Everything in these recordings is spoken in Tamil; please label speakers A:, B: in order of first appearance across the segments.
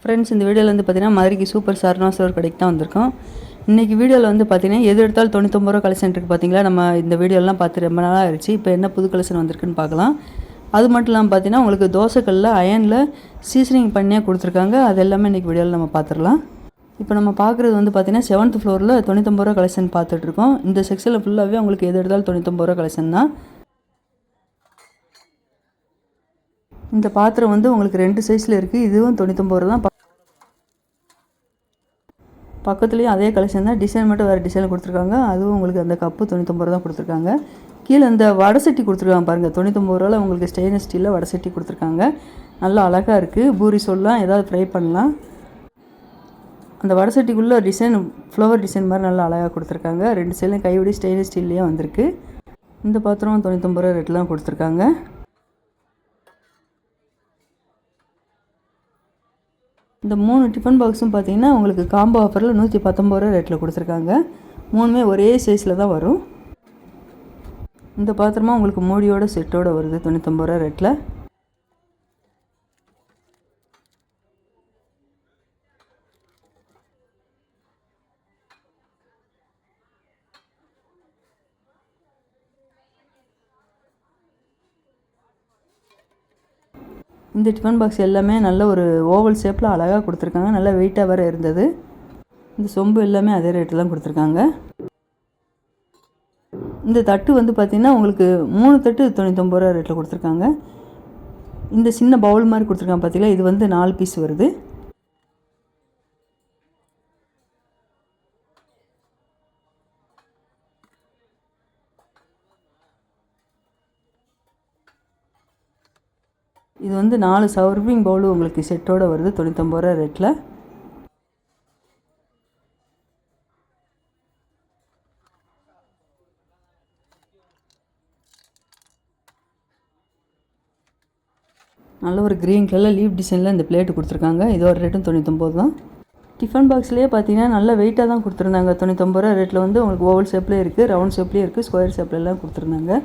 A: ஃப்ரெண்ட்ஸ், இந்த வீடியோவில் வந்து பார்த்தீங்கன்னா மதுரைக்கு சூப்பர் சரவணா ஸ்டோர் கடைக்கு தான் வந்திருக்கோம். இன்றைக்கி வீடியோவில் வந்து பார்த்தீங்கன்னா எது எடுத்தாலும் 99 ரூபா கலெக்ஷன் இருக்குது. பார்த்தீங்களா, நம்ம இந்த வீடியோலாம் பார்த்து ரொம்ப நாளாக ஆயிடுச்சு. இப்போ என்ன புது கலெக்ஷன் வந்திருக்குன்னு பார்க்கலாம். அது மட்டும் இல்லாமல் பார்த்தீங்கன்னா உங்களுக்கு தோசைக்கல்லில் அயனில் சீசனிங் பண்ணியே கொடுத்துருக்காங்க. அது எல்லாமே இன்றைக்கி வீடியோவில் நம்ம பார்த்துடலாம். இப்போ நம்ம பார்க்குறது வந்து பார்த்தீங்கன்னா 7th ஃப்ளோரில் 99 ரூபா கலெக்ஷன் பார்த்துட்ருக்கோம். இந்த செக்ஷனில் ஃபுல்லாகவே உங்களுக்கு எது எடுத்தாலும் 99 ரூபா கலெக்ஷன் தான். இந்த பாத்திரம் வந்து உங்களுக்கு 2 சைஸில் இருக்குது. இதுவும் 99 ரூபா தான். பக்கத்துலேயும் அதே கலெக்ஷன் தான், டிசைன் மட்டும் வேறு டிசைனில் கொடுத்துருக்காங்க. அதுவும் உங்களுக்கு அந்த கப்பு 99 ரூபா தான் கொடுத்துருக்காங்க. கீழே இந்த வடை சட்டி கொடுத்துருக்காங்க பாருங்கள். 99 ரூபாவில் உங்களுக்கு ஸ்டெயின்லெஸ் ஸ்டீலில் வடை சட்டி கொடுத்துருக்காங்க. நல்லா அழகாக இருக்குது. பூரி சொல்லலாம், ஏதாவது ஃப்ரை பண்ணலாம். அந்த வடை சட்டிக்குள்ளே டிசைன் ஃப்ளவர் டிசைன் மாதிரி நல்லா அழகாக கொடுத்துருக்காங்க. 2 சைட்லையும் கைவிடி ஸ்டெயின்லெஸ் ஸ்டீல்லையே வந்திருக்கு. இந்த பாத்திரம் 99 ரூபா ரேட்டில் தான் கொடுத்துருக்காங்க. இந்த 3 டிஃபன் பாக்ஸும் பார்த்தீங்கன்னா உங்களுக்கு காம்போ ஆஃபரில் 119 ரூபா ரேட்டில் கொடுத்துருக்காங்க. 3மே ஒரே சைஸில் தான் வரும். இந்த பாத்திரமாக உங்களுக்கு மூடியோட செட்டோடு வருது 99 ரூபா ரேட்டில். இந்த டிஃபன் பாக்ஸ் எல்லாமே நல்ல ஒரு ஓவல் ஷேப்பில் அழகாக கொடுத்துருக்காங்க. நல்லா வெயிட்டாக வேறு இருந்தது. இந்த சொம்பு எல்லாமே அதே ரேட்டு தான் கொடுத்துருக்காங்க. இந்த தட்டு வந்து பார்த்திங்கன்னா உங்களுக்கு 3 தட்டு 99 ரூபா ரேட்டில் கொடுத்துருக்காங்க. இந்த சின்ன பவுல் மாதிரி கொடுத்துருக்காங்க பார்த்தீங்களா, இது வந்து 4 பீஸ் வருது. இது வந்து 4 சர்விங் பவுல் உங்களுக்கு செட்டோடு வருது 99 ரூபா ரேட்டில். நல்ல ஒரு க்ரீன் கலர் லீவ் டிசைனில் இந்த பிளேட்டு கொடுத்துருக்காங்க. இதோட ரேட்டும் 99 தான். டிஃபன் பாக்ஸ்லேயே பார்த்தீங்கன்னா நல்ல வெயிட்டாக தான் கொடுத்துருந்தாங்க. 99 ரூபா ரேட்டில் வந்து உங்களுக்கு ஓவல் ஷேப்லேயே இருக்குது, ரவுண்ட் ஷேப்லேயே இருக்குது, ஸ்கொயர் ஷேப்லலாம் கொடுத்துருந்தாங்க.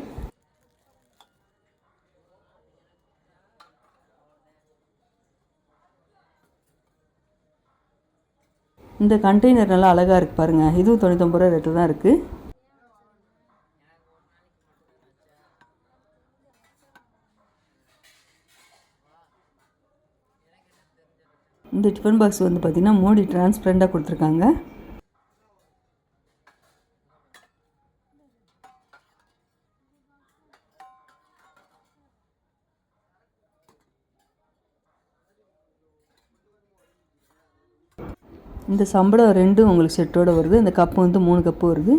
A: இந்த கண்டெய்னர் நல்லா அழகாக இருக்குது பாருங்கள். இதுவும் 99 ரூபா ரேட்டில் தான் இருக்குது. இந்த டிஃபன் பாக்ஸ் வந்து பார்த்திங்கன்னா மூடி டிரான்ஸ்பரண்ட்டாக கொடுத்துருக்காங்க. இந்த சம்பளம் 2 உங்களுக்கு செட்டோடு வருது. இந்த கப்பு வந்து 3 கப்பு வருது.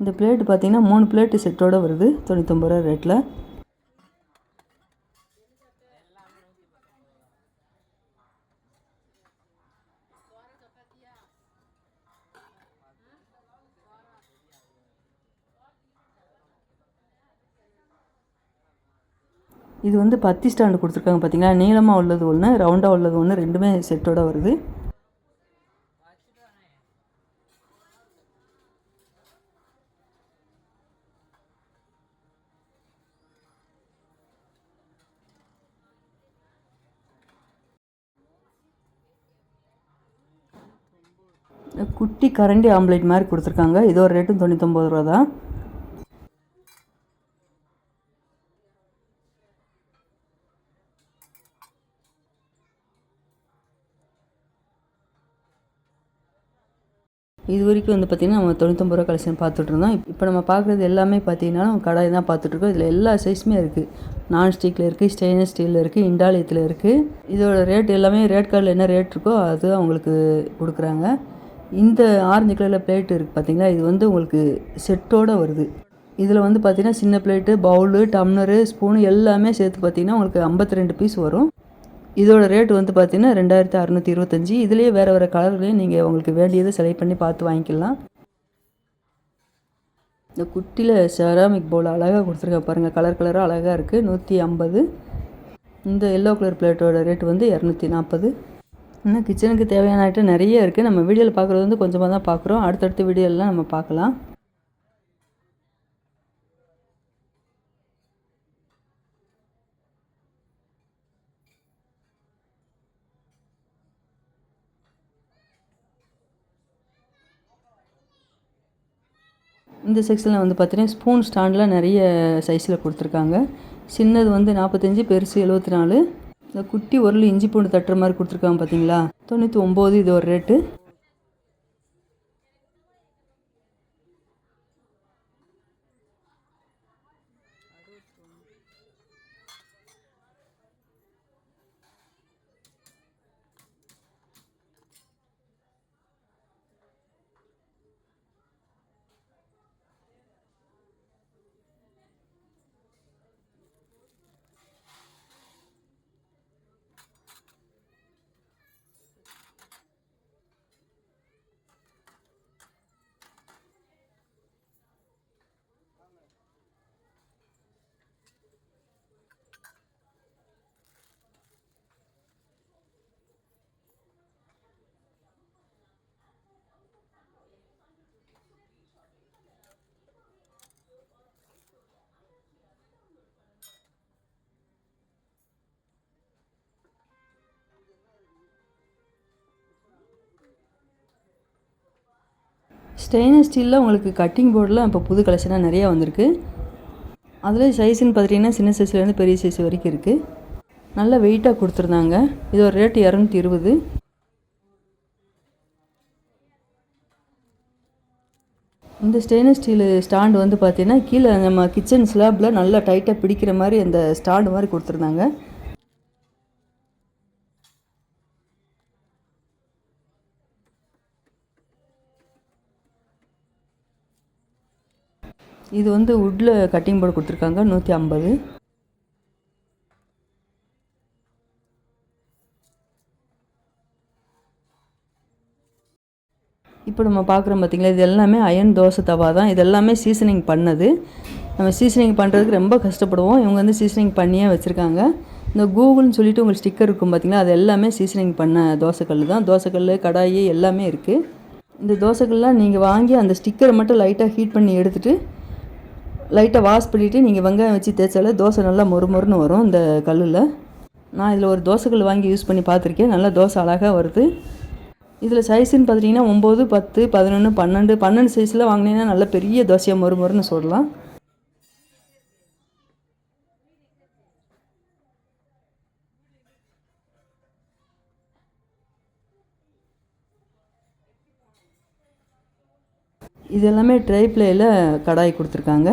A: இந்த பிளேட்டு பார்த்தீங்கன்னா 3 பிளேட்டு செட்டோடு வருது 99 ரூபா ரேட்டில். இது வந்து பத்தி ஸ்டாண்டு கொடுத்துருக்காங்க பார்த்தீங்களா. நீளமாக உள்ளது ஒன்று, ரவுண்டாக உள்ளது ஒன்று, 2மே செட்டோடு வருது. குட்டி கரண்டி ஆம்லேட் மாதிரி கொடுத்துருக்காங்க. இதோட ரேட்டும் 99 ரூபா தான். இது வரைக்கும் வந்து பார்த்திங்கன்னா நம்ம 99 ரூபா கலெக்ஷன் பார்த்துட்ருந்தோம். இப்போ நம்ம பார்க்குறது எல்லாமே பார்த்திங்கன்னா கடாய் தான் பார்த்துட்ருக்கோம். இதில் எல்லா சைஸுமே இருக்குது. நான்ஸ்டிக்கில் இருக்குது, ஸ்டெயின்லெஸ் ஸ்டீலில் இருக்குது, இண்டாலியத்தில் இருக்குது. இதோட ரேட் எல்லாமே ரேட் கார்டில் என்ன ரேட் இருக்கோ அது அவங்களுக்கு கொடுக்குறாங்க. இந்த ஆரஞ்சு கலரில் பிளேட்டு இருக்குது பார்த்திங்களா, இது வந்து உங்களுக்கு செட்டோடு வருது. இதில் வந்து பார்த்திங்கன்னா சின்ன பிளேட்டு, பவுலு, டம்ளரு, ஸ்பூனு எல்லாமே சேர்த்து பார்த்திங்கன்னா உங்களுக்கு 52 பீஸ் வரும். இதோட ரேட் வந்து பார்த்தீங்கன்னா 2625. இதுலேயே வேறு வேறு கலர்லேயும் நீங்கள் உங்களுக்கு வேண்டியதை செலக்ட் பண்ணி பார்த்து வாங்கிக்கலாம். இந்த குட்டியில் செராமிக் பவுல் அழகாக கொடுத்துருக்கேன் பாருங்கள், கலர் கலராக அழகாக இருக்குது. 150. இந்த எல்லோ கலர் பிளேட்டோட ரேட் வந்து 240. இன்னும் கிச்சனுக்கு தேவையான ஐட்டம் நிறைய இருக்குது. நம்ம வீடியோவில் பார்க்குறது வந்து கொஞ்சமாக தான் பார்க்குறோம். அடுத்தடுத்த வீடியோலாம் நம்ம பார்க்கலாம். இந்த செக்ஷனில் வந்து பார்த்தீங்கன்னா ஸ்பூன் ஸ்டாண்டில் நிறைய சைஸில் கொடுத்துருக்காங்க. சின்னது வந்து 45, பெருசு 74. இந்த குட்டி உருள் இஞ்சி பூண்டு தட்டுற மாதிரி கொடுத்துருக்காங்க பார்த்தீங்களா, 99. இது ஒரு ரேட்டு. ஸ்டெயின்லெஸ் ஸ்டீலில் உங்களுக்கு கட்டிங் போர்டெலாம் இப்போ புது கலெக்ஷனாக நிறையா வந்திருக்கு. அதில் சைஸுன்னு பார்த்துட்டிங்கன்னா சின்ன சைஸ்லேருந்து பெரிய சைஸ் வரைக்கும் இருக்குது. நல்ல வெயிட்டாக கொடுத்துருந்தாங்க. இது ஒரு ரேட்டு 220. இந்த ஸ்டெயின்லெஸ் ஸ்டீலு ஸ்டாண்டு வந்து பார்த்திங்கன்னா கீழே நம்ம கிச்சன் ஸ்லாப்பில் நல்லா டைட்டாக பிடிக்கிற மாதிரி அந்த ஸ்டாண்டு மாதிரி கொடுத்துருந்தாங்க. இது வந்து வுட்டில் கட்டிங் போர்டு கொடுத்துருக்காங்க, 150. இப்போ நம்ம பார்க்குறோம் பார்த்திங்களா, இது எல்லாமே அயன் தோசை தவா தான். இது எல்லாமே சீசனிங் பண்ணது. நம்ம சீசனிங் பண்ணுறதுக்கு ரொம்ப கஷ்டப்படுவோம். இவங்க வந்து சீசனிங் பண்ணியே வச்சுருக்காங்க. இந்த கூகுள்னு சொல்லிட்டு உங்களுக்கு ஸ்டிக்கர் இருக்கும் பார்த்திங்களா, அது எல்லாமே சீசனிங் பண்ண தோசைக்கல் தான். தோசைக்கல், கடாயி எல்லாமே இருக்குது. இந்த தோசைக்கல்லாம் நீங்கள் வாங்கி அந்த ஸ்டிக்கரை மட்டும் லைட்டாக ஹீட் பண்ணி எடுத்துகிட்டு லைட்டாக வாஷ் பண்ணிவிட்டு நீங்கள் வெங்காயம் வச்சு தேய்ச்சாலே தோசை நல்லா மொறுமொறுன்னு வரும் இந்த கல்லில். நான் இதில் ஒரு தோசைக்கல் வாங்கி யூஸ் பண்ணி பார்த்துருக்கேன். நல்லா தோசை அழகாக வருது. இதில் சைஸுன்னு பார்த்துட்டிங்கன்னா 9, 10, 11, 12 சைஸில் வாங்கினீங்கன்னா நல்ல பெரிய தோசையாக மொறுமொறுன்னு சொல்லலாம். இது எல்லாமே ட்ரை பிளேயில் கடாய் கொடுத்துருக்காங்க.